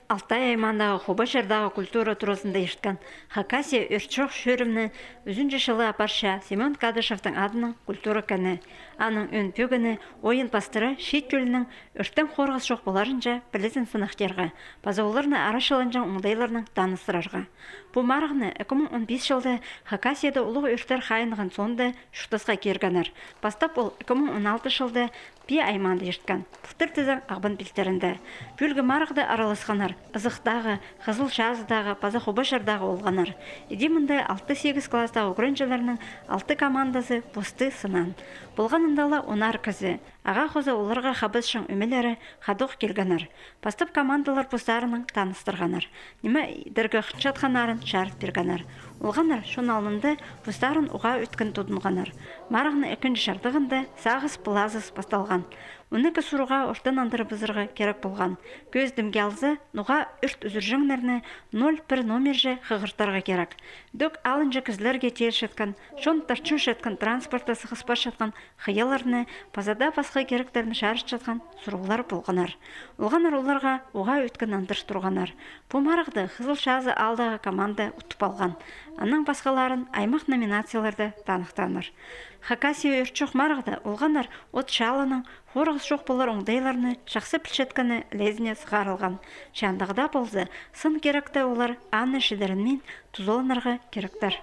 Алтай аймағындағы Хубашардағы культура турасында ешткан Хакасия өрчоқ шөрімні үзінжі шылы апарша Семен Кадышевтың адының культура кәні. Аның өн пөгіні ойын пастыры шет көлінің өрттен қорғыз шоқ боларынша білізін сынықтарға, пазауларны арашылынжан оңдайларының таныстырарға. Бұл марғыны 2015 жылды Хакасияда ұлық өрттер қайынған сонды шықтасқа кергенер. Бастап ол 2016 жылды Пи айманды ешткан. Пұқтыр тізің ағбын білтерінді. Бөлгі марғды араласқанар. Ызықтағы, Қызыл Жазыдағы, Паза Хубашардағы олғанар. Едемінде 6-8 кластағы украинчаларының 6 командасы посты сынан. Болғанындала онар кізі. Аға қоза оларға қабызшың өмелері қадоқ келгенар. Пастып командалар постарының таныстырғанар. Неме діргі қытшатқанарын шарт бергенар. Олғанар шон алынды постарын уға өткін тұдынғанар. Марғыны екінші шартығында сағыз плазыз басталған. Уныкі сұруға ортан андыры бұзырға керек болған. Көз дімге алзы, нұға үрт үзіржіңлеріні 0-1 номержі қығыртарға керек. Дөк алынжы кізлерге телшеткен, шон тарчын шеткен транспорта сығыспаш жатқан қияларыны, пазада басқа керектеріні шарыш жатқан сұруғылар болғанар. Олғанар оларға оға өткен андырш тұрғанар. Бұмарықты Қызыл Жазы алдағы команда ұтып алған. Аның басқаларын аймақ номинацияларды танықтаныр. Хакасия өрчоқ марғды олғанар от шалының хорғыз жоқ болар оңдайларыны жақсы пілшеткіні лезіне сығарылған. Шандағыда болзы сын керекті олар анны шедерінмен тұзолынарға керектер.